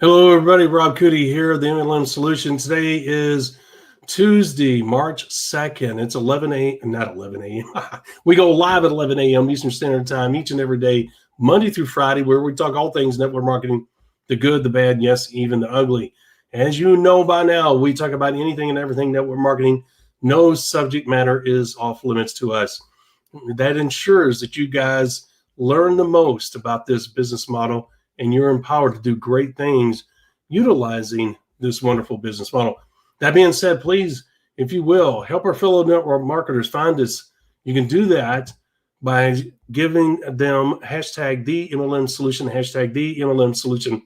Hello, everybody. Rob Cootie here, the MLM Solution. Today is Tuesday, March 2nd. It's 11 a.m. Not 11 a.m. We go live at 11 a.m. Eastern Standard Time each and every day, Monday through Friday, where we talk all things network marketing, the good, the bad, yes, even the ugly. As you know by now, we talk about anything and everything network marketing. No subject matter is off limits to us. That ensures that you guys learn the most about this business model, and you're empowered to do great things utilizing this wonderful business model. That being said, please, if you will, help our fellow network marketers find us. You can do that by giving them hashtag the MLM Solution, hashtag the MLM Solution.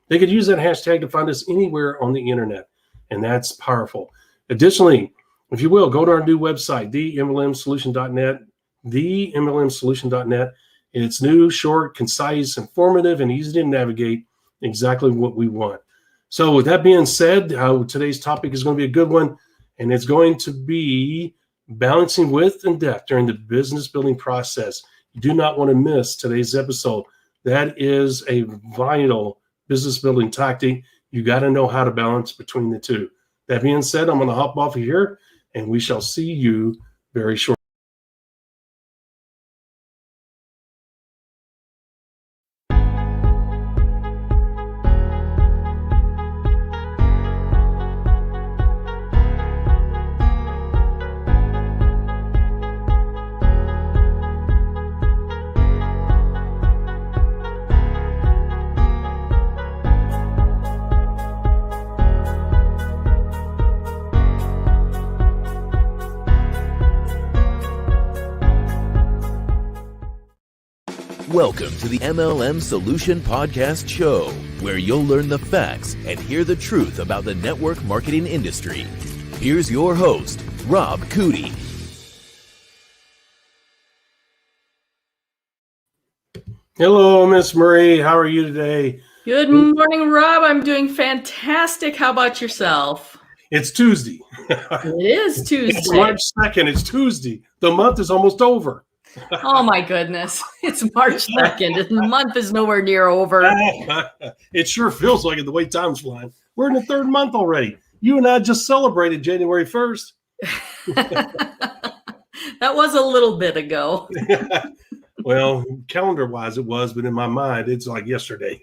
They could use that hashtag to find us anywhere on the internet, and that's powerful. Additionally, if you will, go to our new website, themlmsolution.net, themlmsolution.net. It's new, short, concise, informative, and easy to navigate, exactly what we want. So with that being said, today's topic is going to be a good one, and it's going to be balancing width and depth during the business building process. You do not want to miss today's episode. That is a vital business building tactic. You got to know how to balance between the two. That being said, I'm going to hop off of here, and we shall see you very shortly. Welcome to the MLM Solution Podcast Show, where you'll learn the facts and hear the truth about the network marketing industry. Here's your host, Rob Cootie. Hello, Miss Marie. How are you today? Good morning, Rob. I'm doing fantastic. How about yourself? It's Tuesday. It is Tuesday. It's March 2nd. It's Tuesday. The month is almost over. Oh, my goodness. It's March 2nd. The month is nowhere near over. It sure feels like it, the way time's flying. We're in the third month already. You and I just celebrated January 1st. That was a little bit ago. Well, calendar-wise it was, but in my mind, it's like yesterday.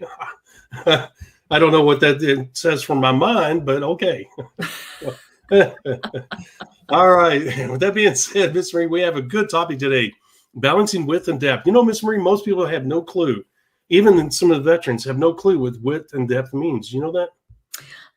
I don't know what that says from my mind, but okay. All right. With that being said, Miss Marie, we have a good topic today. Balancing width and depth. You know, Miss Marie, most people have no clue. Even some of the veterans have no clue what width and depth means. You know that?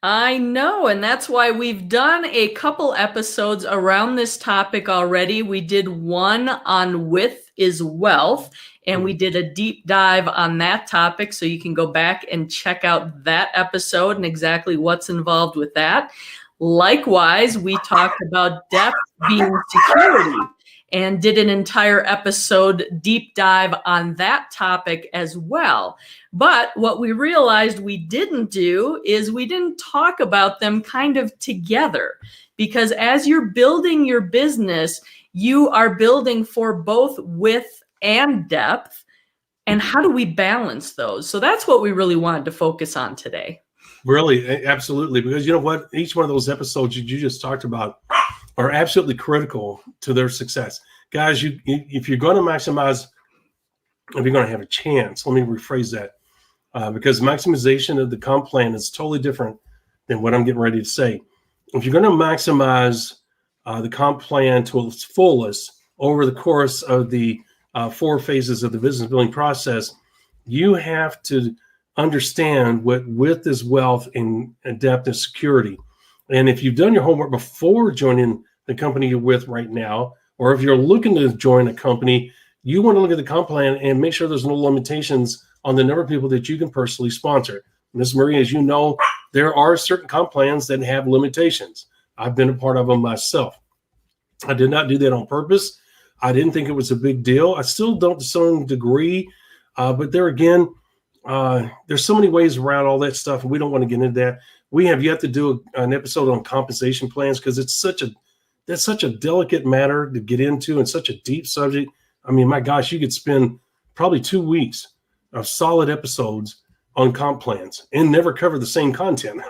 I know, and that's why we've done a couple episodes around this topic already. We did one on width is wealth, and we did a deep dive on that topic, so you can go back and check out that episode and exactly what's involved with that. Likewise, we talked about depth being security and did an entire episode deep dive on that topic as well. But what we realized we didn't do is we didn't talk about them kind of together, because as you're building your business, you are building for both width and depth. And how do we balance those? So that's what we really wanted to focus on today. Really, absolutely. Because you know what? Each one of those episodes you just talked about are absolutely critical to their success. Guys, if you're going to maximize, if you're going to have a chance, let me rephrase that, because maximization of the comp plan is totally different than what I'm getting ready to say. If you're going to maximize the comp plan to its fullest over the course of the 4 phases of the business building process, you have to understand what width is wealth and depth is security. And if you've done your homework before joining the company you're with right now, or if you're looking to join a company, you want to look at the comp plan and make sure there's no limitations on the number of people that you can personally sponsor. Ms. Marie, as you know, there are certain comp plans that have limitations. I've been a part of them myself. I did not do that on purpose. I didn't think it was a big deal. I still don't to some degree, but there again, there's so many ways around all that stuff, and we don't want to get into that. We have yet to do an episode on compensation plans because that's such a delicate matter to get into and such a deep subject. I mean, my gosh, you could spend probably 2 weeks of solid episodes on comp plans and never cover the same content.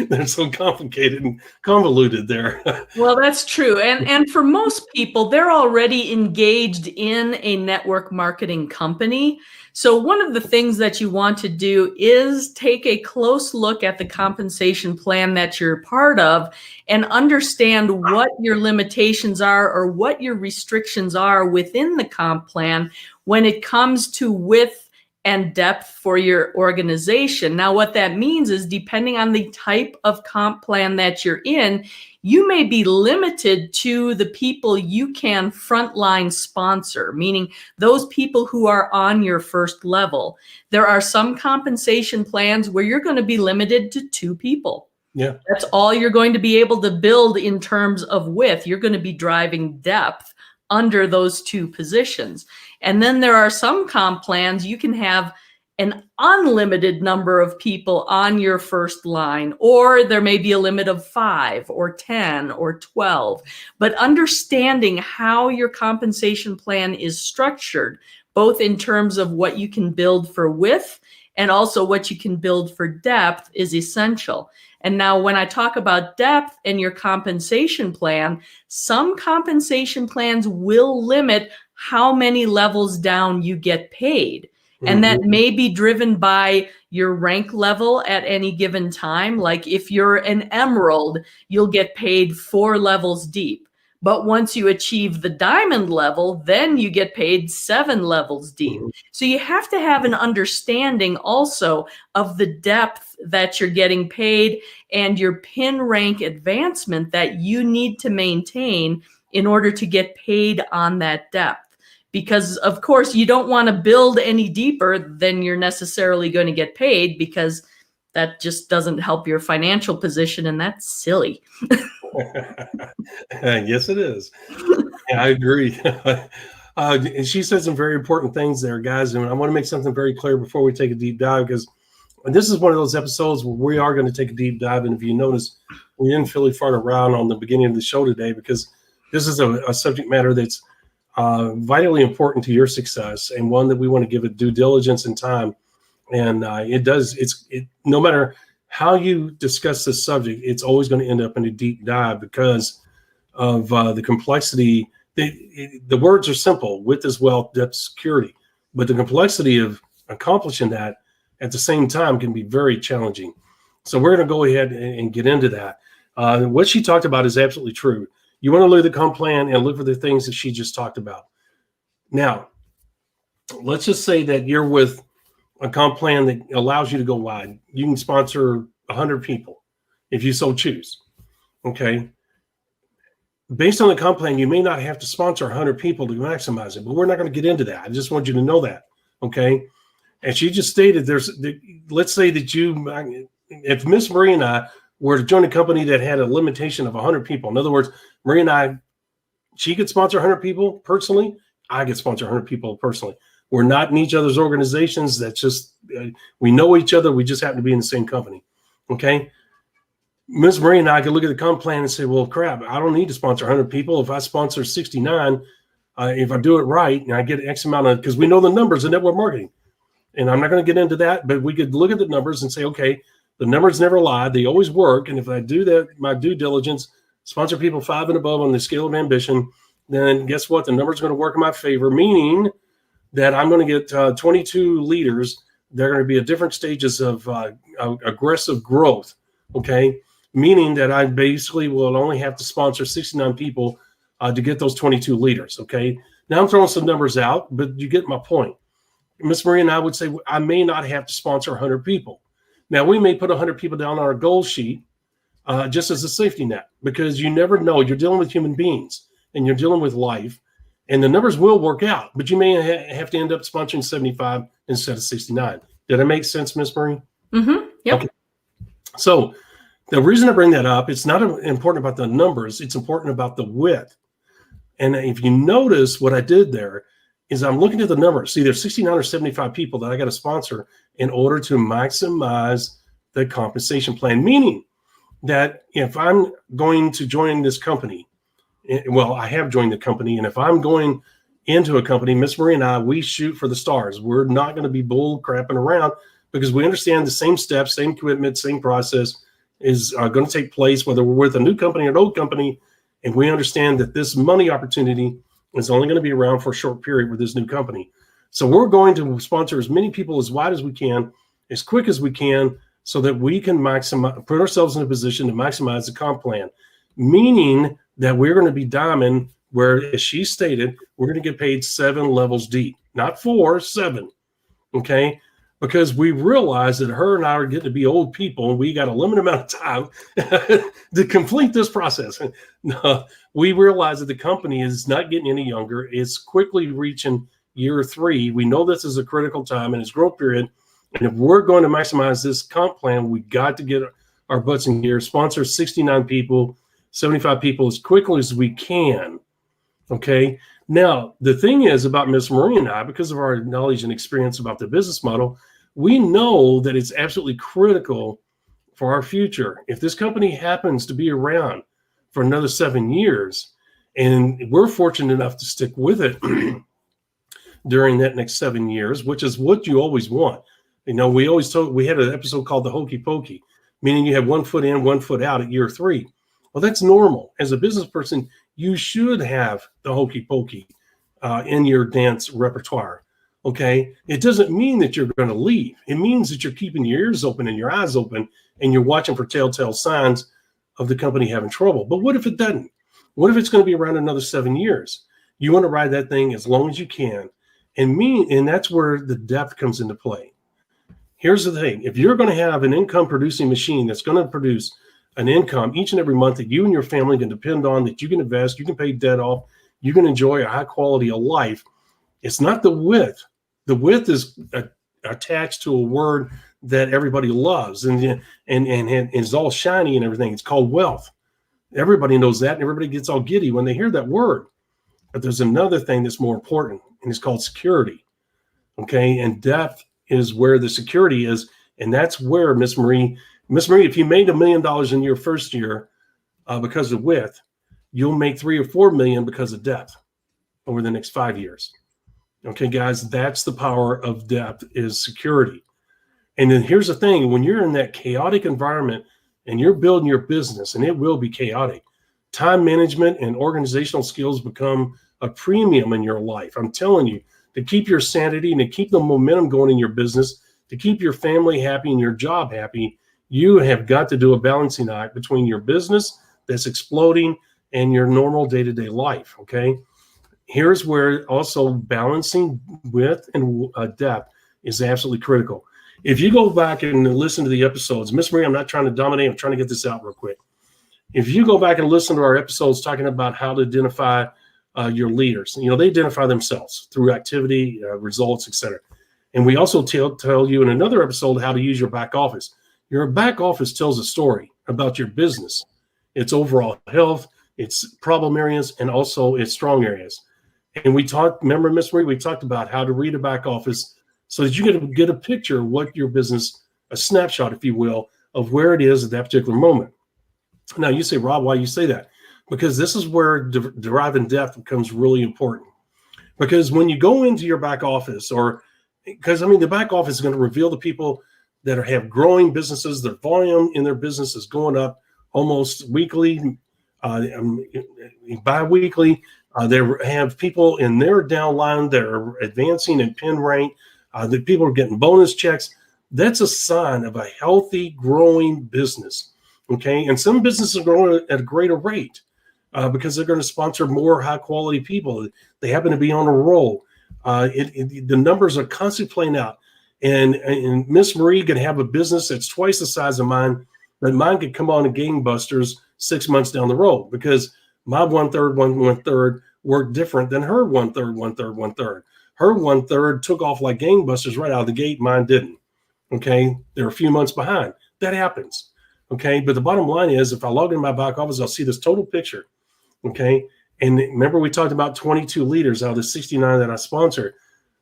They're so complicated and convoluted there. Well, that's true. And for most people, they're already engaged in a network marketing company. So one of the things that you want to do is take a close look at the compensation plan that you're part of and understand what your limitations are or what your restrictions are within the comp plan when it comes to width and depth for your organization. Now, what that means is depending on the type of comp plan that you're in, you may be limited to the people you can frontline sponsor, meaning those people who are on your first level. There are some compensation plans where you're going to be limited to 2 people. Yeah. That's all you're going to be able to build in terms of width. You're going to be driving depth under those 2 positions. And then there are some comp plans you can have an unlimited number of people on your first line, or there may be a limit of 5 or 10 or 12. But understanding how your compensation plan is structured, both in terms of what you can build for width and also what you can build for depth, is essential. And now when I talk about depth in your compensation plan, some compensation plans will limit how many levels down you get paid. And that may be driven by your rank level at any given time. Like if you're an emerald, you'll get paid 4 levels deep. But once you achieve the diamond level, then you get paid 7 levels deep. So you have to have an understanding also of the depth that you're getting paid and your pin rank advancement that you need to maintain in order to get paid on that depth. Because, of course, you don't want to build any deeper than you're necessarily going to get paid, because that just doesn't help your financial position, and that's silly. Yes, it is. Yeah, I agree. And she said some very important things there, guys. And I want to make something very clear before we take a deep dive, because this is one of those episodes where we are going to take a deep dive. And if you notice, we didn't really fart around on the beginning of the show today, because this is a subject matter that's vitally important to your success, and one that we want to give it due diligence and time. And no matter how you discuss this subject, it's always going to end up in a deep dive because of the complexity. The words are simple: width is wealth, depth is security. But the complexity of accomplishing that at the same time can be very challenging. So we're going to go ahead and get into that. What she talked about is absolutely true. You want to look at the comp plan and look for the things that she just talked about. Now, let's just say that you're with a comp plan that allows you to go wide. You can sponsor 100 people if you so choose. Okay. Based on the comp plan, you may not have to sponsor 100 people to maximize it, but we're not going to get into that. I just want you to know that. Okay. And she just stated let's say that if Miss Marie and I were to join a company that had a limitation of 100 people. In other words, Marie and I, she could sponsor 100 people personally. I could sponsor 100 people personally. We're not in each other's organizations. That's just, we know each other. We just happen to be in the same company. Okay. Ms. Marie and I could look at the comp plan and say, well, crap, I don't need to sponsor 100 people. If I sponsor 69, if I do it right and I get X amount of, because we know the numbers in network marketing. And I'm not going to get into that, but we could look at the numbers and say, okay, the numbers never lie. They always work. And if I do that, my due diligence, sponsor people 5 and above on the scale of ambition, then guess what? The numbers are going to work in my favor, meaning that I'm going to get 22 leaders. They're going to be at different stages of aggressive growth. Okay. Meaning that I basically will only have to sponsor 69 people to get those 22 leaders. Okay. Now I'm throwing some numbers out, but you get my point. Miss Marie and I would say I may not have to sponsor 100 people. Now, we may put 100 people down on our goal sheet just as a safety net, because you never know. You're dealing with human beings and you're dealing with life, and the numbers will work out, but you may have to end up sponsoring 75 instead of 69. Did that make sense, Miss Marie? Mm-hmm. Yep. Okay. So the reason I bring that up, it's not important about the numbers. It's important about the width. And if you notice what I did there is I'm looking at the numbers. See, there's 69 or 75 people that I got to sponsor in order to maximize the compensation plan, meaning that if I'm going to join this company, well, I have joined the company, and if I'm going into a company, Miss Marie and I, we shoot for the stars. We're not going to be bull crapping around because we understand the same steps, same commitment, same process is going to take place, whether we're with a new company or an old company. And we understand that this money opportunity is only going to be around for a short period with this new company. So we're going to sponsor as many people as wide as we can, as quick as we can, so that we can put ourselves in a position to maximize the comp plan, meaning that we're going to be diamond, where, as she stated, we're going to get paid 7 levels deep, not 4, 7. Okay. Because we realize that her and I are getting to be old people, and we got a limited amount of time to complete this process. No, we realize that the company is not getting any younger. It's quickly reaching year 3. We know this is a critical time in its growth period. And if we're going to maximize this comp plan, we got to get our butts in gear, sponsor 69 people, 75 people as quickly as we can. Okay. Now, the thing is about Miss Marie and I, because of our knowledge and experience about the business model, we know that it's absolutely critical for our future. If this company happens to be around for another 7 years, and we're fortunate enough to stick with it during that next 7 years, which is what you always want. We had an episode called the Hokey Pokey, meaning you have 1 foot in, 1 foot out at year 3. Well, that's normal. As a business person, you should have the Hokey Pokey in your dance repertoire. Okay. It doesn't mean that you're going to leave. It means that you're keeping your ears open and your eyes open, and you're watching for telltale signs of the company having trouble. But what if it doesn't? What if it's going to be around another 7 years? You want to ride that thing as long as you can. And that's where the depth comes into play. Here's the thing. If you're going to have an income producing machine that's going to produce an income each and every month that you and your family can depend on, that you can invest, you can pay debt off, you can enjoy a high quality of life, it's not the width. The width is attached to a word that everybody loves and is all shiny and everything. It's called wealth. Everybody knows that, and everybody gets all giddy when they hear that word. But there's another thing that's more important, and it's called security. Okay, and depth is where the security is, and that's where Miss Marie, if you made $1 million in your first year because of width, you'll make $3 or $4 million because of depth over the next 5 years. Okay, guys, that's the power of depth, is security. And then here's the thing. When you're in that chaotic environment and you're building your business, and it will be chaotic, time management and organizational skills become a premium in your life. I'm telling you, to keep your sanity and to keep the momentum going in your business, to keep your family happy and your job happy, you have got to do a balancing act between your business that's exploding and your normal day-to-day life, okay? Here's where also balancing width and depth is absolutely critical. If you go back and listen to the episodes, Miss Marie, I'm not trying to dominate. I'm trying to get this out real quick. If you go back and listen to our episodes talking about how to identify your leaders, they identify themselves through activity, results, etc. And we also tell you in another episode how to use your back office. Your back office tells a story about your business, its overall health, its problem areas, and also its strong areas. And remember, Miss Marie, we talked about how to read a back office so that you get a picture of what your business, a snapshot, if you will, of where it is at that particular moment. Now you say, Rob, why do you say that? Because this is where deriving depth becomes really important. Because when you go into your back office, the back office is going to reveal the people that have growing businesses, their volume in their business is going up almost weekly, bi-weekly. They have people in their downline that are advancing in pin rank. The people are getting bonus checks. That's a sign of a healthy, growing business. Okay, and some businesses are growing at a greater rate because they're going to sponsor more high-quality people. They happen to be on a roll. The numbers are constantly playing out. And Miss Marie could have a business that's twice the size of mine, but mine could come on to gangbusters 6 months down the road because my 1/3, 1/3 worked different than her 1/3, 1/3, 1/3. Her 1/3 took off like gangbusters right out of the gate. Mine didn't. Okay, they're a few months behind. That happens. Okay, but the bottom line is, if I log in my back office, I'll see this total picture. Okay, and remember we talked about 22 leaders out of the 69 that I sponsor.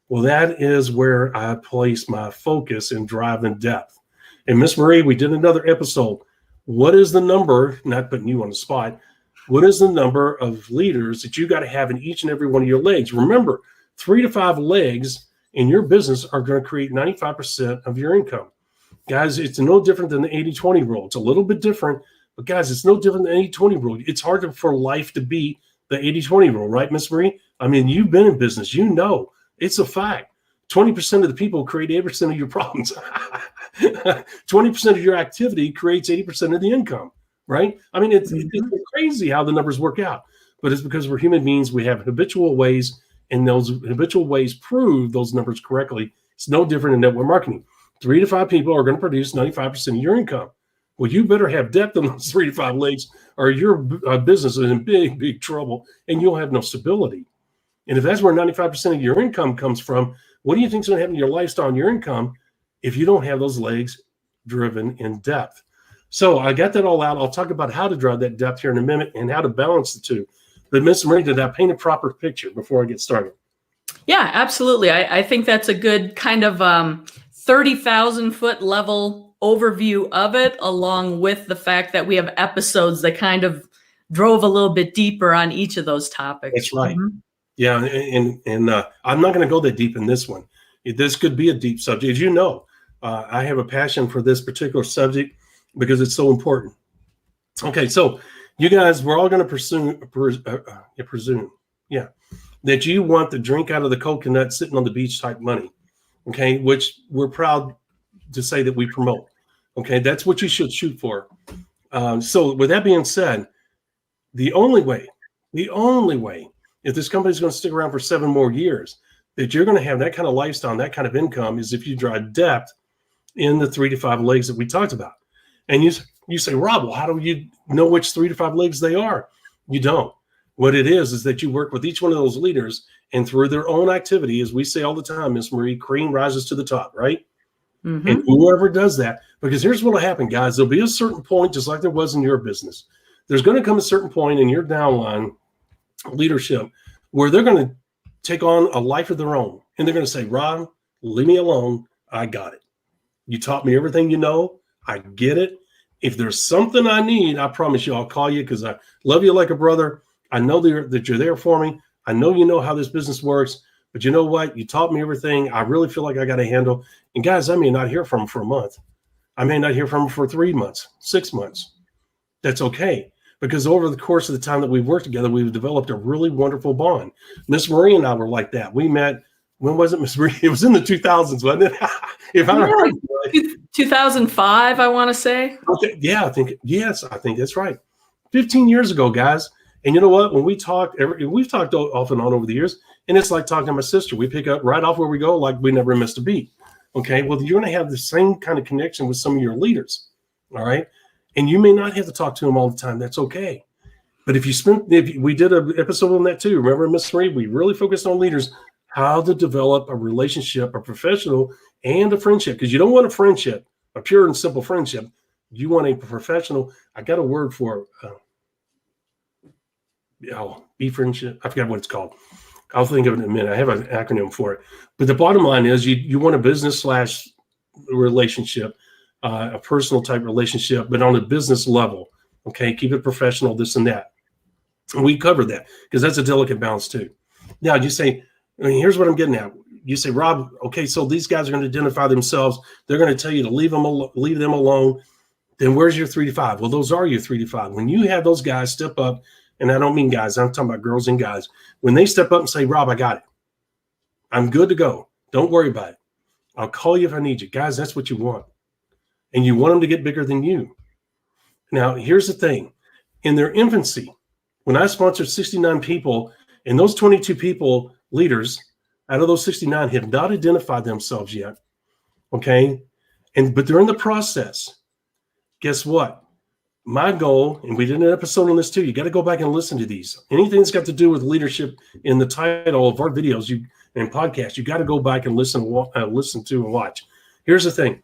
Well, that is where I place my focus in driving depth. And Miss Marie, we did another episode. What is the number, not putting you on the spot, what is the number of leaders that you got to have in each and every one of your legs? Remember, 3 to 5 legs in your business are going to create 95% of your income. Guys, it's no different than the 80-20 rule. It's a little bit different, but guys, it's no different than the 80-20 rule. It's hard for life to beat the 80-20 rule, right, Miss Marie? I mean, you've been in business. You know, it's a fact. 20% of the people create 80% of your problems. 20% of your activity creates 80% of the income, right? I mean, it's crazy how the numbers work out, but it's because we're human beings. We have habitual ways, and those habitual ways prove those numbers correctly. It's no different in network marketing. 3 to 5 people are going to produce 95% of your income. Well, you better have depth in those 3 to 5 legs, or your business is in big, big trouble, and you'll have no stability. And if that's where 95% of your income comes from, what do you think is going to happen to your lifestyle and your income if you don't have those legs driven in depth? So I got that all out. I'll talk about how to drive that depth here in a minute and how to balance the two. But Ms. Marie, did I paint a proper picture before I get started? Yeah, absolutely. I think that's a good kind of 30,000-foot level overview of it, along with the fact that we have episodes that kind of drove a little bit deeper on each of those topics. That's right. Yeah, and I'm not going to go that deep in this one. This could be a deep subject. As you know, I have a passion for this particular subject because it's so important. Okay, so you guys, we're all going to presume that you want the drink out of the coconut sitting on the beach type money, okay, which we're proud to say that we promote. Okay, that's what you should shoot for. So with that being said, the only way, if this company is going to stick around for 7 more years, that you're going to have that kind of lifestyle and that kind of income is if you drive depth in the 3 to 5 legs that we talked about. And you say, Rob, well, how do you know which 3 to 5 legs they are? You don't. What it is that you work with each one of those leaders, and through their own activity, as we say all the time, Miss Marie, cream rises to the top, right? And whoever does that, because here's what will happen, guys. There'll be a certain point, just like there was in your business. There's going to come a certain point in your downline leadership where they're going to take on a life of their own. And they're going to say, Rob, leave me alone. I got it. You taught me everything you know. I get it. If there's something I need, I promise you I'll call you because I love you like a brother. I know that you're there for me. I know you know how this business works. But you know what? You taught me everything. I really feel like I got a handle. And guys, I may not hear from them for a month. I may not hear from them for 3 months, 6 months. That's okay. Because over the course of the time that we've worked together, we've developed a really wonderful bond. Miss Marie and I were like that. We met, when was it, Miss Marie? It was in the 2000s, wasn't it? If I remember right. 2005, I want to say. Okay. Yeah, I think that's right. 15 years ago, guys. And you know what? When we talk, we've talked off and on over the years, and it's like talking to my sister. We pick up right off where we go, like we never missed a beat. Okay. Well, you're going to have the same kind of connection with some of your leaders. All right. And you may not have to talk to them all the time. That's okay. But if we did an episode on that too. Remember, Miss Marie, we really focused on leaders, how to develop a relationship, a professional and a friendship. Because you don't want a friendship, a pure and simple friendship. You want a professional. I got a word for be friendship. I forgot what it's called. I'll think of it in a minute. I have an acronym for it. But the bottom line is you want a business / relationship, a personal type relationship, but on a business level. Okay, keep it professional, this and that. And we covered that because that's a delicate balance too. Now you say, here's what I'm getting at. You say, Rob, okay, so these guys are going to identify themselves. They're going to tell you to leave them alone. Then where's your 3 to 5? Well, those are your 3 to 5. When you have those guys step up, and I don't mean guys, I'm talking about girls and guys. When they step up and say, Rob, I got it. I'm good to go. Don't worry about it. I'll call you if I need you. Guys, that's what you want. And you want them to get bigger than you. Now, here's the thing. In their infancy, when I sponsored 69 people, and those 22 people, leaders, out of those 69 have not identified themselves yet, okay? But they're in the process. Guess what? My goal, and we did an episode on this too, you got to go back and listen to these. Anything that's got to do with leadership in the title of our videos and podcasts, you got to go back and listen to and watch. Here's the thing.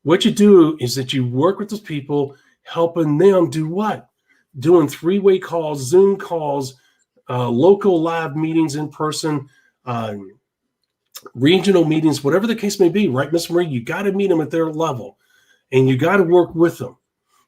What you do is that you work with those people, helping them do what? Doing 3-way calls, Zoom calls, local live meetings in person, regional meetings, whatever the case may be, right, Miss Marie? You got to meet them at their level, and you got to work with them,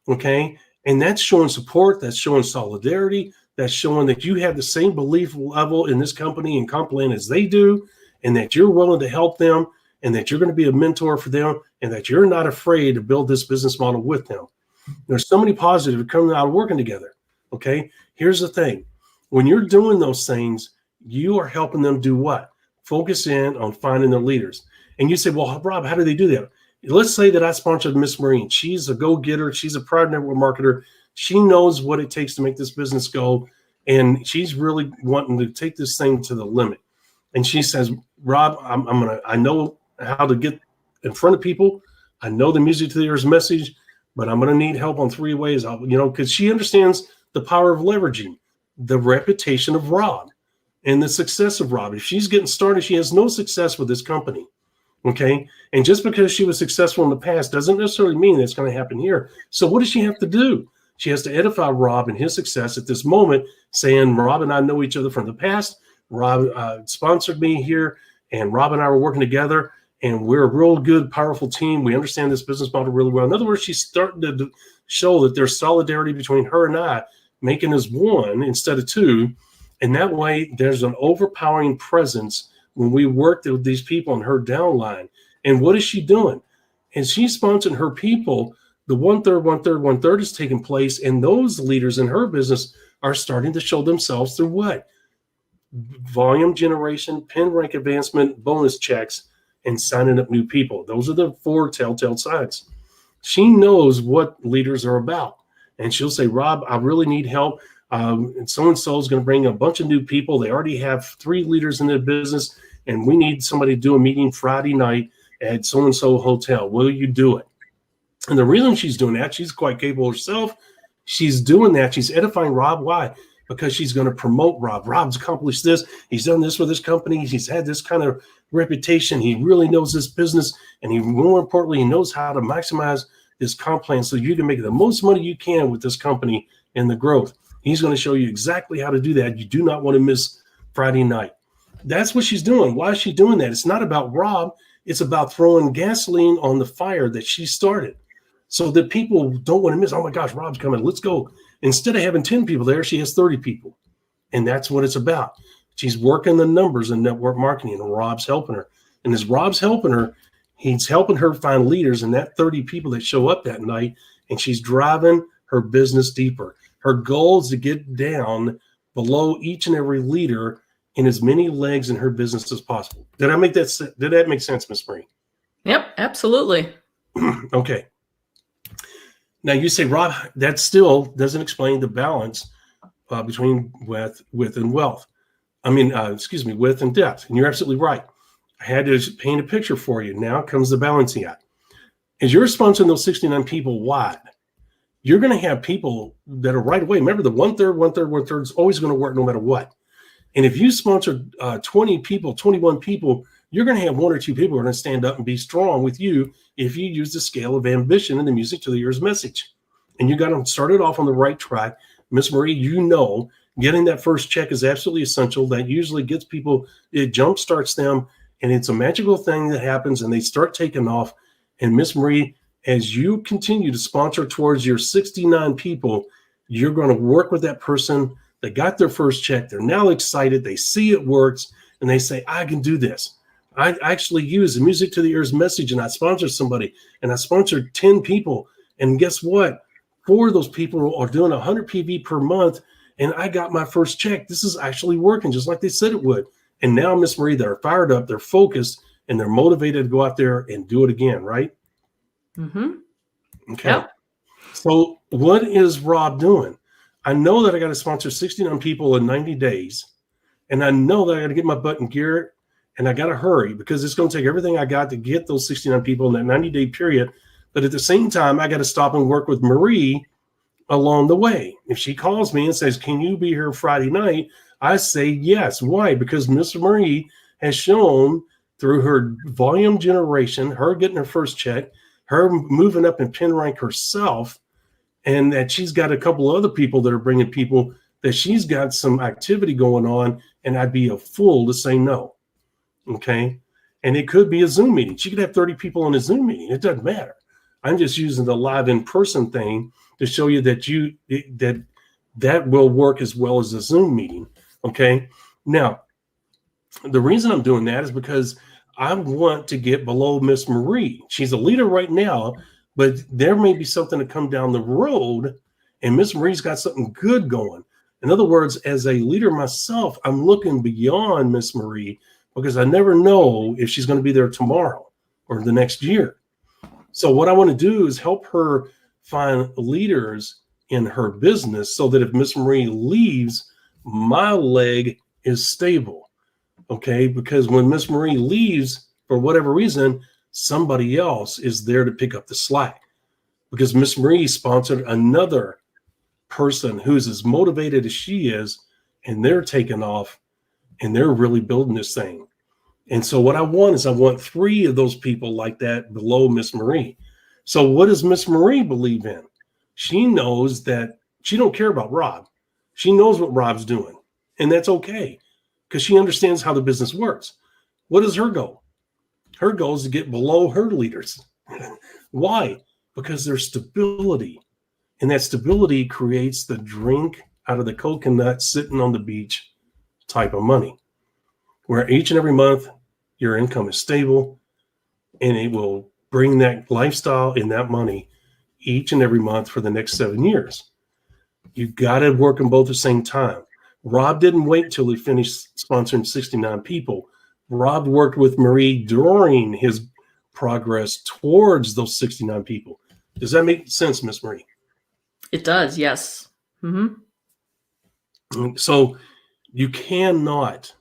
okay? And that's showing support. That's showing solidarity. That's showing that you have the same belief level in this company and comp plan as they do, and that you're willing to help them, and that you're going to be a mentor for them, and that you're not afraid to build this business model with them. There's so many positives coming out of working together. Okay. Here's the thing. When you're doing those things, you are helping them do what? Focus in on finding their leaders. And you say, well, Rob, how do they do that? Let's say that I sponsored Miss Marine. She's a go-getter. She's a proud network marketer. She knows what it takes to make this business go. And she's really wanting to take this thing to the limit. And she says, Rob, I know how to get in front of people. I know the music to the ears message, but I'm going to need help on 3 ways. Because she understands the power of leveraging the reputation of Rob and the success of Rob. If she's getting started, she has no success with this company. Okay. And just because she was successful in the past doesn't necessarily mean that's going to happen here. So what does she have to do? She has to edify Rob and his success at this moment, saying, Rob and I know each other from the past. Rob sponsored me here, and Rob and I were working together, and we're a real good, powerful team. We understand this business model really well. In other words, she's starting to show that there's solidarity between her and I, making us one instead of two. And that way, there's an overpowering presence when we work with these people in her downline. And what is she doing? And she's sponsoring her people. The 1/3, 1/3, 1/3 is taking place. And those leaders in her business are starting to show themselves through what? Volume generation, pin rank advancement, bonus checks, and signing up new people. Those are the 4 telltale signs. She knows what leaders are about. And she'll say, Rob, I really need help. And so-and-so is going to bring a bunch of new people. They already have 3 leaders in their business, and we need somebody to do a meeting Friday night at so-and-so hotel. Will you do it? And the reason she's doing that, she's quite capable herself. She's doing that. She's edifying Rob. Why? Because she's going to promote Rob. Rob's accomplished this. He's done this with his company. He's had this kind of reputation. He really knows this business. And more importantly, he knows how to maximize this comp plan so you can make the most money you can with this company and the growth. He's going to show you exactly how to do that. You do not want to miss Friday night. That's what she's doing. Why is she doing that? It's not about Rob. It's about throwing gasoline on the fire that she started so that people don't want to miss. Oh my gosh, Rob's coming. Let's go. Instead of having 10 people there, she has 30 people. And that's what it's about. She's working the numbers in network marketing, and Rob's helping her. And as Rob's helping her, he's helping her find leaders in that 30 people that show up that night, and she's driving her business deeper. Her goal is to get down below each and every leader in as many legs in her business as possible. Did that make sense, Ms. Marie? Yep, absolutely. Okay. Now you say, Rob, that still doesn't explain the balance between width and wealth. Width and depth. And you're absolutely right. I had to paint a picture for you. Now comes the balancing act. As you're sponsoring those 69 people wide, you're going to have people that are right away. Remember, the 1/3, 1/3, 1/3 is always going to work no matter what. And if you sponsor 20 people, 21 people, you're going to have 1 or 2 people who are going to stand up and be strong with you if you use the scale of ambition and the music to the ears message. And you got them started off on the right track. Miss Marie, getting that first check is absolutely essential. That usually gets people, it jumpstarts them, and it's a magical thing that happens, and they start taking off. And Miss Marie, as you continue to sponsor towards your 69 people, you're going to work with that person. They got their first check. They're now excited. They see it works, and they say, I can do this. I actually use the music to the ears message, and I sponsor somebody, and I sponsored 10 people. And guess what? 4 of those people are doing 100 PV per month, and I got my first check. This is actually working just like they said it would. And now, Miss Marie, they're fired up, they're focused, and they're motivated to go out there and do it again, right? Mm-hmm. Okay. Yep. So what is Rob doing? I know that I got to sponsor 69 people in 90 days, and I know that I got to get my butt in gear, and I got to hurry because it's going to take everything I got to get those 69 people in that 90-day period. But at the same time, I got to stop and work with Marie along the way. If she calls me and says, can you be here Friday night? I say yes. Why? Because Miss Marie has shown through her volume generation, her getting her first check, her moving up in pin rank herself, and that she's got a couple of other people that are bringing people, that she's got some activity going on, and I'd be a fool to say no. Okay? And it could be a Zoom meeting. She could have 30 people in a Zoom meeting. It doesn't matter. I'm just using the live in-person thing to show you that will work as well as a Zoom meeting. Okay? Now, The reason I'm doing that is because I want to get below Miss Marie. She's a leader right now, but there may be something to come down the road, and Miss Marie's got something good going. In other words, as a leader myself, I'm looking beyond Miss Marie because I never know if she's going to be there tomorrow or the next year. So what I want to do is help her find leaders in her business so that if Miss Marie leaves, my leg is stable. Okay, because when Miss Marie leaves for whatever reason, somebody else is there to pick up the slack. Because Miss Marie sponsored another person who's as motivated as she is, and they're taking off and they're really building this thing. And so what I want is I want 3 of those people like that below Miss Marie. So what does Miss Marie believe in? She knows that she don't care about Rob. She knows what Rob's doing, and that's okay because she understands how the business works. What is her goal? Her goal is to get below her leaders. Why? Because there's stability, and that stability creates the drink out of the coconut sitting on the beach type of money, where each and every month your income is stable, and it will bring that lifestyle and that money each and every month for the next 7 years. You've got to work them both at the same time. Rob didn't wait till he finished sponsoring 69 people. Rob worked with Marie during his progress towards those 69 people. Does that make sense, Miss Marie? It does, yes. Mm-hmm. So you cannot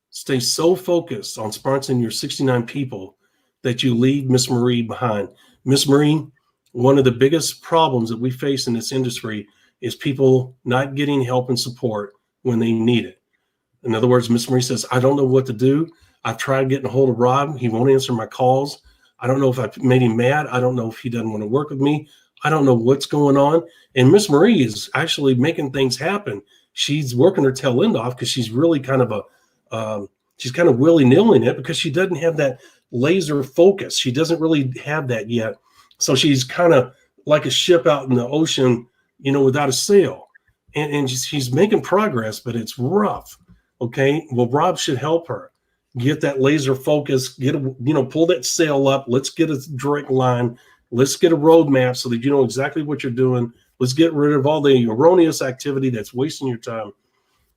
stay so focused on sponsoring your 69 people that you leave Miss Marie behind. Miss Marie, one of the biggest problems that we face in this industry is people not getting help and support when they need it. In other words, Miss Marie says, I don't know what to do. I've tried getting a hold of Rob. He won't answer my calls. I don't know if I've made him mad. I don't know if he doesn't want to work with me. I don't know what's going on. And Miss Marie is actually making things happen. She's working her tail end off because she's really kind of she's kind of willy-nilly in it because she doesn't have that laser focus. She doesn't really have that yet. So she's kind of like a ship out in the ocean, without a sail. And she's making progress, but it's rough. Okay. Well, Rob should help her get that laser focus, pull that sail up. Let's get a direct line. Let's get a roadmap so that you know exactly what you're doing. Let's get rid of all the erroneous activity that's wasting your time.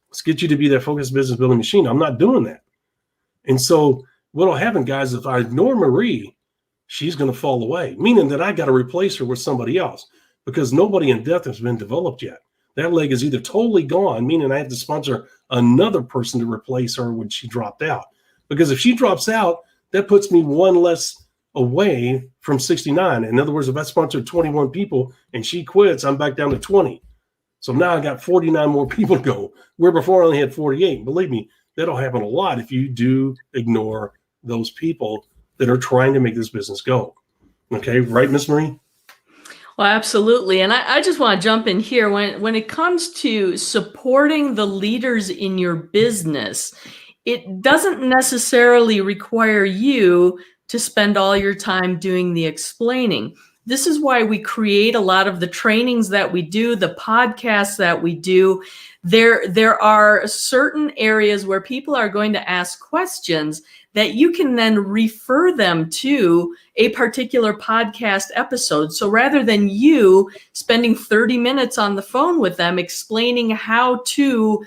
Let's get you to be that focused business building machine. I'm not doing that. And so what'll happen, guys, if I ignore Marie, she's going to fall away, meaning that I got to replace her with somebody else because nobody in depth has been developed yet. That leg is either totally gone, meaning I have to sponsor another person to replace her when she dropped out. Because if she drops out, that puts me one less away from 69. In other words, if I sponsored 21 people and she quits, I'm back down to 20. So now I got 49 more people to go, where before I only had 48. Believe me, that'll happen a lot if you do ignore those people that are trying to make this business go. Okay, right, Miss Marie? Well, absolutely. And I just want to jump in here. When it comes to supporting the leaders in your business, it doesn't necessarily require you to spend all your time doing the explaining. This is why we create a lot of the trainings that we do, the podcasts that we do. There are certain areas where people are going to ask questions that you can then refer them to a particular podcast episode. So rather than you spending 30 minutes on the phone with them explaining how to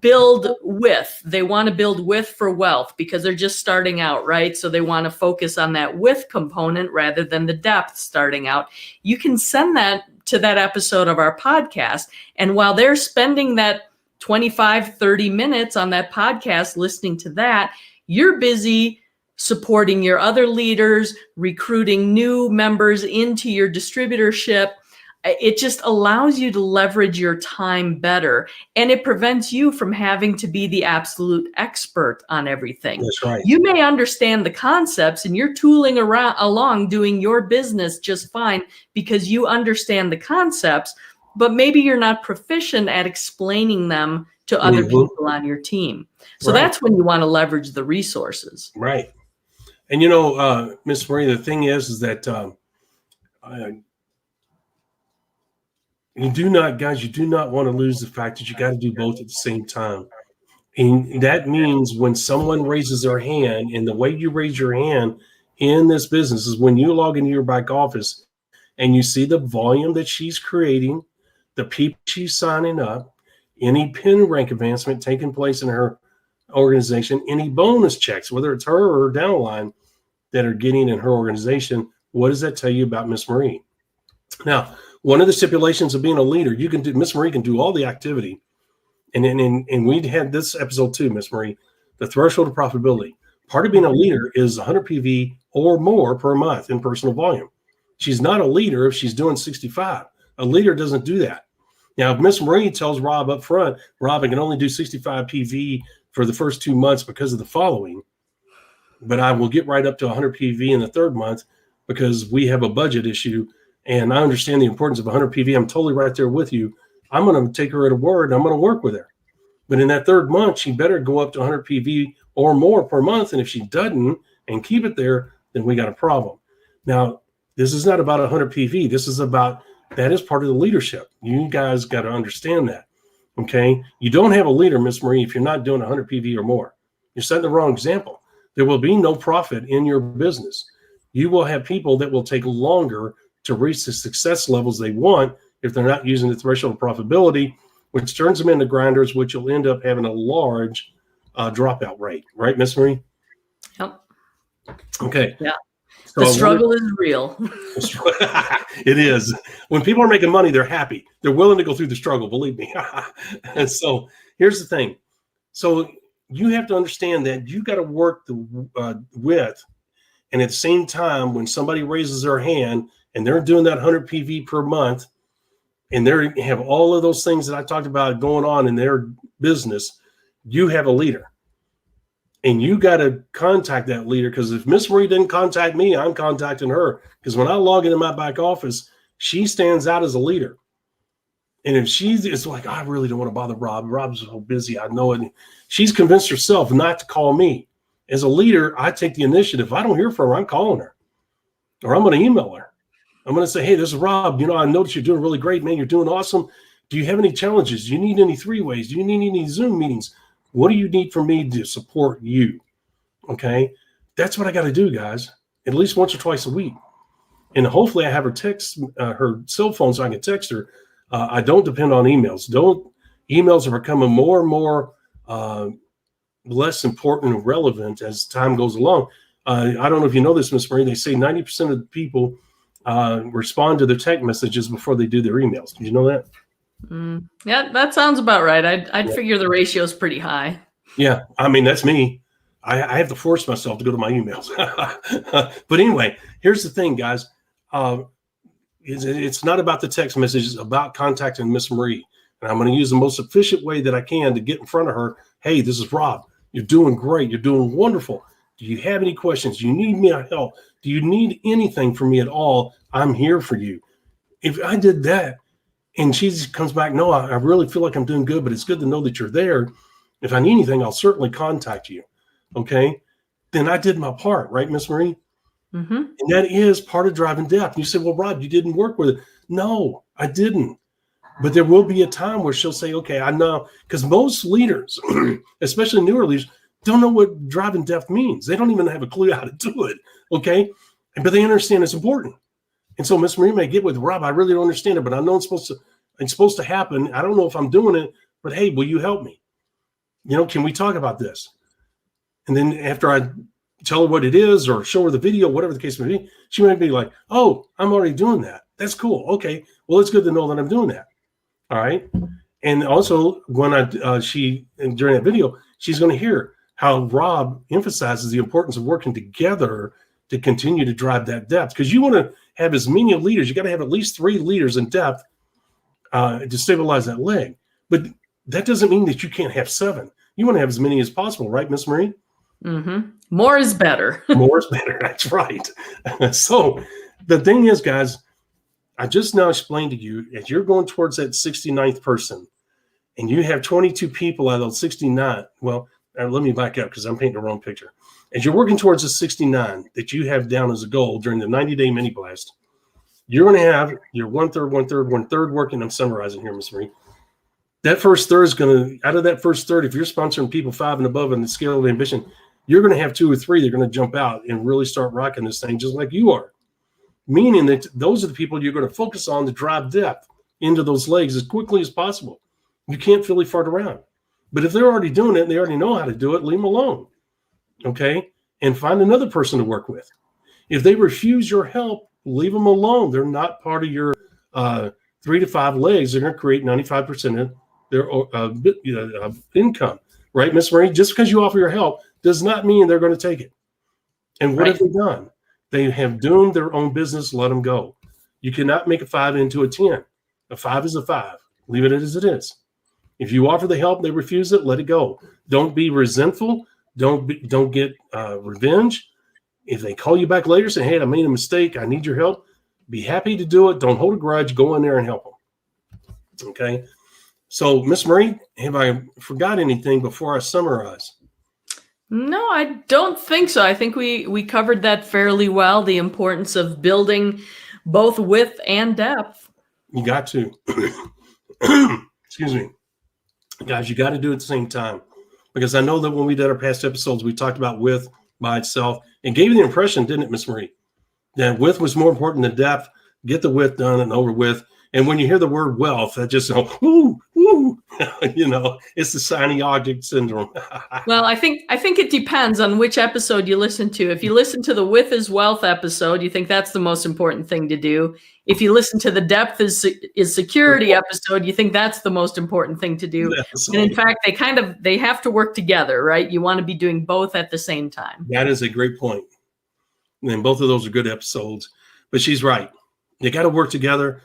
build with, they want to build with for wealth because they're just starting out, right? So they want to focus on that with component rather than the depth starting out. You can send that to that episode of our podcast. And while they're spending that 25, 30 minutes on that podcast listening to that, you're busy supporting your other leaders, recruiting new members into your distributorship. It just allows you to leverage your time better, and it prevents you from having to be the absolute expert on everything. That's right. You may understand the concepts and you're tooling along doing your business just fine because you understand the concepts, but maybe you're not proficient at explaining them to other people on your team. So that's when you want to leverage the resources. Right. And, Miss Marie, the thing is that you do not want to lose the fact that you got to do both at the same time. And that means when someone raises their hand, and the way you raise your hand in this business is when you log into your back office and you see the volume that she's creating, the people she's signing up, any pin rank advancement taking place in her organization, any bonus checks, whether it's her or downline that are getting in her organization. What does that tell you about Miss Marie? Now, one of the stipulations of being a leader, you can do, Miss Marie can do all the activity. And we had this episode too, Miss Marie, the threshold of profitability. Part of being a leader is 100 PV or more per month in personal volume. She's not a leader if she's doing 65. A leader doesn't do that. Now, if Miss Marie tells Rob up front, Rob, I can only do 65 PV for the first 2 months because of the following, but I will get right up to 100 PV in the third month because we have a budget issue and I understand the importance of 100 PV. I'm totally right there with you. I'm going to take her at her word. I'm going to work with her. But in that third month, she better go up to 100 PV or more per month. And if she doesn't and keep it there, then we got a problem. Now, this is not about 100 PV. This is about, that is part of the leadership. You guys got to understand that. Okay. You don't have a leader, Miss Marie, if you're not doing 100 PV or more. You're setting the wrong example. There will be no profit in your business. You will have people that will take longer to reach the success levels they want if they're not using the threshold of profitability, which turns them into grinders, which will end up having a large dropout rate. Right, Miss Marie? Yep. Okay. Yeah. So the struggle is real. It is. When people are making money, they're happy. They're willing to go through the struggle, believe me. And so here's the thing. So you have to understand that you got to work with, and at the same time, when somebody raises their hand and they're doing that 100 PV per month, and they have all of those things that I talked about going on in their business, you have a leader. And you got to contact that leader, because if Miss Marie didn't contact me, I'm contacting her. Because when I log into my back office, she stands out as a leader. And if it's like, I really don't want to bother Rob. Rob's so busy. I know it. She's convinced herself not to call me. As a leader, I take the initiative. If I don't hear from her, I'm calling her. Or I'm going to email her. I'm going to say, hey, this is Rob. I noticed you're doing really great, man. You're doing awesome. Do you have any challenges? Do you need any 3-ways? Do you need any Zoom meetings? What do you need from me to support you? Okay. That's what I got to do, guys, at least once or twice a week. And hopefully I have her text her cell phone so I can text her. I don't depend on emails. Emails are becoming more and more less important and relevant as time goes along. I don't know if you know this, Miss Marie, they say 90% of the people respond to their text messages before they do their emails. Did you know that? Yeah, that sounds about right. I'd figure the ratio is pretty high. Yeah, I mean, that's me. I have to force myself to go to my emails. But anyway, here's the thing, guys. It's not about the text messages. It's about contacting Miss Marie. And I'm going to use the most efficient way that I can to get in front of her. Hey, this is Rob. You're doing great. You're doing wonderful. Do you have any questions? Do you need me help? Do you need anything from me at all? I'm here for you. If I did that and she comes back, no, I really feel like I'm doing good, but it's good to know that you're there. If I need anything, I'll certainly contact you. Okay. Then I did my part, right, Miss Marie? Mm-hmm. And that is part of driving depth. You say, well, Rob, you didn't work with it. No, I didn't. But there will be a time where she'll say, okay, I know. Because most leaders, especially newer leaders, don't know what driving depth means. They don't even have a clue how to do it. Okay. But they understand it's important. And so Miss Marie may get with Rob. I really don't understand it, but I know it's supposed to happen. I don't know if I'm doing it, but hey, will you help me? Can we talk about this? And then after I tell her what it is or show her the video, whatever the case may be, she might be like, oh, I'm already doing that. That's cool. Okay. Well, it's good to know that I'm doing that. All right. And also when during that video, she's going to hear how Rob emphasizes the importance of working together to continue to drive that depth. Because you want to have as many leaders, you got to have at least 3 leaders in depth to stabilize that leg. But that doesn't mean that you can't have 7. You want to have as many as possible, right, Miss Marie? Mm-hmm. More is better. More is better. That's right. So the thing is, guys, I just now explained to you, as you're going towards that 69th person and you have 22 people out of those 69, well, let me back up because I'm painting the wrong picture. As you're working towards the 69 that you have down as a goal during the 90-day mini blast, you're going to have your 1/3 working. I'm summarizing here, Miss Marie. That first third is going to, out of that first third, if you're sponsoring people 5 and above in the scale of ambition, you're going to have 2 or 3 that are going to jump out and really start rocking this thing just like you are. Meaning that those are the people you're going to focus on to drive depth into those legs as quickly as possible. You can't fiddly fart around. But if they're already doing it and they already know how to do it, leave them alone. Okay? And find another person to work with. If they refuse your help, leave them alone. They're not part of your 3 to 5 legs. They're going to create 95% of their income. Right, Miss Marie? Just because you offer your help does not mean they're going to take it. And what have they done? They have doomed their own business. Let them go. You cannot make a 5 into a 10. A 5 is a 5. Leave it as it is. If you offer the help, they refuse it, let it go. Don't be resentful. Don't get revenge. If they call you back later, say, hey, I made a mistake. I need your help. Be happy to do it. Don't hold a grudge. Go in there and help them. Okay. So, Miss Marie, have I forgot anything before I summarize? No, I don't think so. I think we covered that fairly well, the importance of building both width and depth. You got to. Excuse me. Guys, you got to do it at the same time. Because I know that when we did our past episodes, we talked about width by itself and gave you the impression, didn't it, Miss Marie, that width was more important than depth. Get the width done and over with. And when you hear the word wealth, that just, ooh, it's the shiny object syndrome. Well, I think it depends on which episode you listen to. If you listen to the Width is Wealth episode, you think that's the most important thing to do. If you listen to the Depth is Security episode, you think that's the most important thing to do. And in fact, they have to work together, right? You want to be doing both at the same time. That is a great point. And both of those are good episodes. But she's right. You got to work together.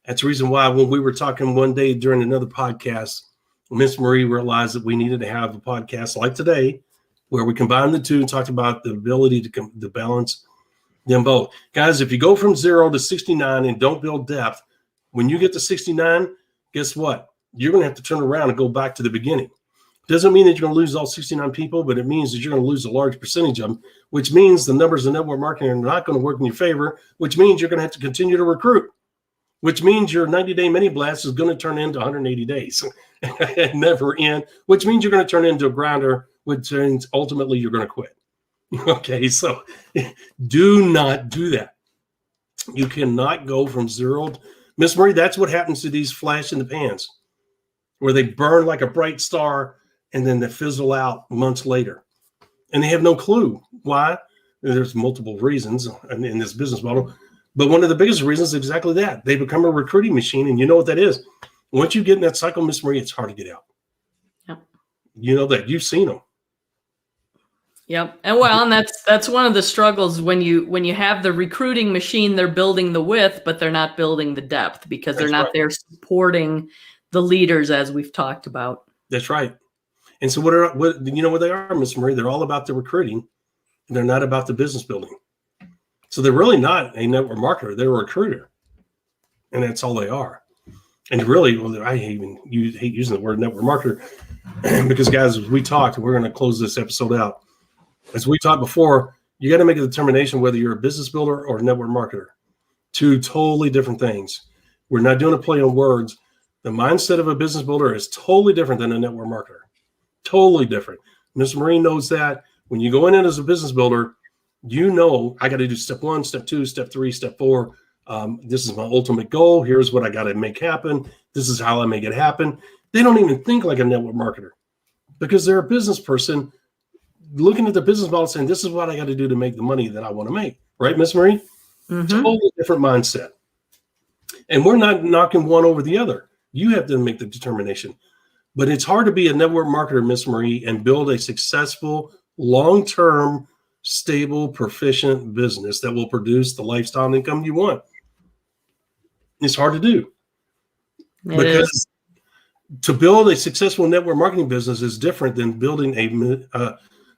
That's the reason why when we were talking one day during another podcast, Miss Marie realized that we needed to have a podcast like today where we combine the two and talked about the ability to balance them both. Guys, if you go from 0 to 69 and don't build depth, when you get to 69, guess what? You're going to have to turn around and go back to the beginning. Doesn't mean that you're going to lose all 69 people, but it means that you're going to lose a large percentage of them, which means the numbers of network marketing are not going to work in your favor, which means you're going to have to continue to recruit. Which means your 90-day mini blast is going to turn into 180 days and never end, which means you're going to turn into a grinder, which means ultimately you're going to quit. Okay, so do not do that. You cannot go from 0. Miss Marie, that's what happens to these flash in the pans, where they burn like a bright star and then they fizzle out months later. And they have no clue. Why? There's multiple reasons in this business model. But one of the biggest reasons is exactly that. They become a recruiting machine, and you know what that is. Once you get in that cycle, Miss Marie, it's hard to get out. Yep. You know that. You've seen them. Yep. And that's one of the struggles when you have the recruiting machine, they're building the width, but they're not building the depth because they're not there supporting the leaders as we've talked about. That's right. And so what you know what they are, Miss Marie? They're all about the recruiting, and they're not about the business building. So they're really not a network marketer. They're a recruiter. And that's all they are. And really, I hate using the word network marketer because, guys, as we talked, we're going to close this episode out. As we talked before, you got to make a determination whether you're a business builder or a network marketer. 2 totally different things. We're not doing a play on words. The mindset of a business builder is totally different than a network marketer. Totally different. Ms. Marie knows that. When you go in as a business builder, you know, I got to do step 1, step 2, step 3, step 4. This is my ultimate goal. Here's what I got to make happen. This is how I make it happen. They don't even think like a network marketer because they're a business person looking at the business model saying, this is what I got to do to make the money that I want to make. Right, Miss Marie? Mm-hmm. Totally different mindset. And we're not knocking one over the other. You have to make the determination. But it's hard to be a network marketer, Miss Marie, and build a successful, long-term, stable, proficient business that will produce the lifestyle and income you want. It's hard to do. Because to build a successful network marketing business is different than building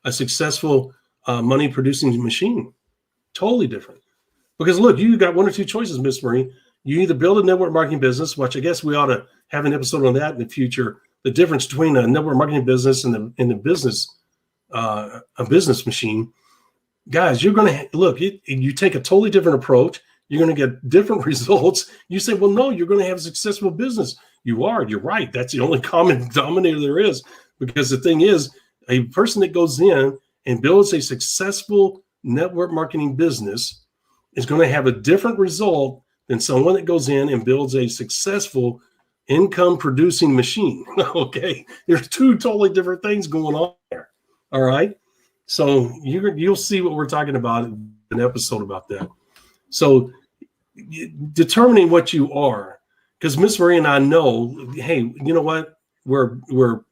a successful money producing machine. Totally different. Because look, you got 1 or 2 choices, Miss Marie. You either build a network marketing business, which I guess we ought to have an episode on that in the future. The difference between a network marketing business and a business machine. Guys, you're going to look, you take a totally different approach. You're going to get different results. You say, well, no, you're going to have a successful business. You're right. That's the only common denominator there is, because the thing is, a person that goes in and builds a successful network marketing business is going to have a different result than someone that goes in and builds a successful income producing machine. Okay. There's two totally different things going on there. All right. So you'll see what we're talking about in an episode about that. So determining what you are, because Miss Marie and I know, hey, you know what? We're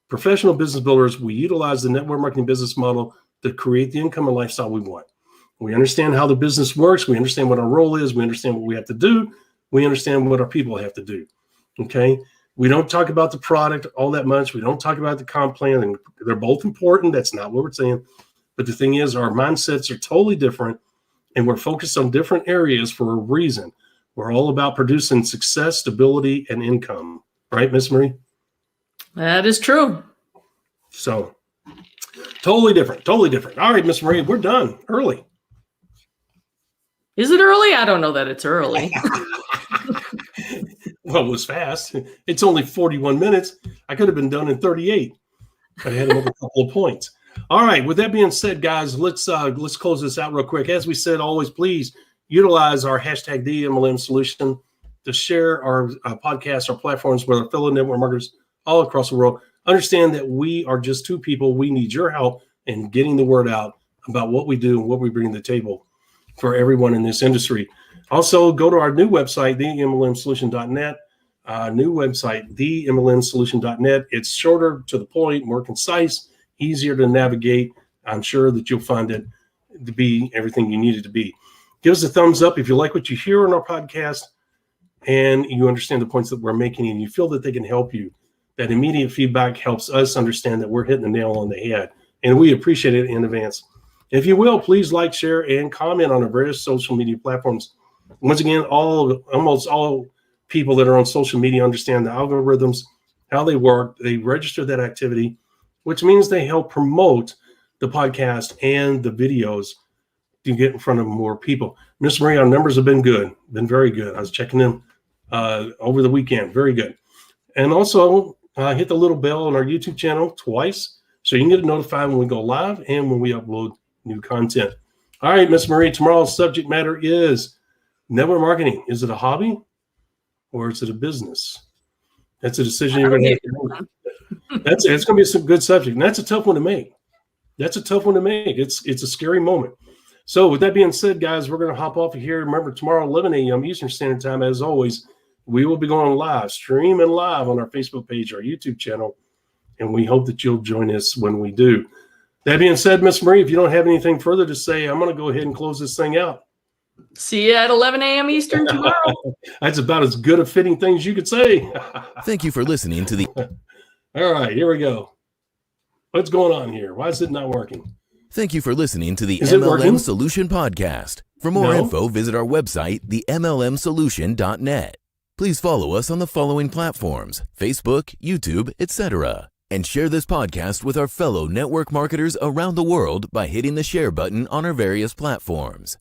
professional business builders. We utilize the network marketing business model to create the income and lifestyle we want. We understand how the business works. We understand what our role is. We understand what we have to do. We understand what our people have to do. Okay. We don't talk about the product all that much. We don't talk about the comp plan, and they're both important. That's not what we're saying. But the thing is, our mindsets are totally different, and we're focused on different areas for a reason. We're all about producing success, stability, and income. Right, Miss Marie? That is true. So totally different. Totally different. All right, Miss Marie, we're done early. Is it early? I don't know that it's early. Well, it was fast. It's only 41 minutes. I could have been done in 38, but I had another couple of points. All right. With that being said, guys, let's close this out real quick. As we said, always please utilize our hashtag #DMLM Solution to share our podcasts, our platforms with our fellow network marketers all across the world. Understand that we are just two people. We need your help in getting the word out about what we do and what we bring to the table for everyone in this industry. Also, go to our new website, themlmsolution.net. New website, themlmsolution.net. It's shorter, to the point, more concise, easier to navigate. I'm sure that you'll find it to be everything you need it to be. Give us a thumbs up if you like what you hear on our podcast and you understand the points that we're making and you feel that they can help you. That immediate feedback helps us understand that we're hitting the nail on the head, and we appreciate it in advance. If you will, please like, share, and comment on our various social media platforms. Once again, almost all people that are on social media understand the algorithms, how they work. They register that activity, which means they help promote the podcast and the videos to get in front of more people. Miss Marie, our numbers have been good, been very good. I was checking them over the weekend. Very good. And also hit the little bell on our YouTube channel twice so you can get notified when we go live and when we upload new content. All right, Miss Marie, tomorrow's subject matter is network marketing. Is it a hobby or is it a business? That's a decision you're going to have to make. It's going to be some good subject. And that's a tough one to make. It's a scary moment. So with that being said, guys, we're going to hop off of here. Remember, tomorrow, 11 a.m. Eastern Standard Time, as always, we will be going live, streaming live on our Facebook page, our YouTube channel, and we hope that you'll join us when we do. That being said, Miss Marie, if you don't have anything further to say, I'm going to go ahead and close this thing out. See you at 11 a.m. Eastern tomorrow. That's about as good a fitting thing as you could say. Thank you for listening to the... All right, here we go. What's going on here? Why is it not working? Thank you for listening to the Is it working? MLM Solution Podcast. For more info, visit our website, themlmsolution.net. Please follow us on the following platforms: Facebook, YouTube, etc. And share this podcast with our fellow network marketers around the world by hitting the share button on our various platforms.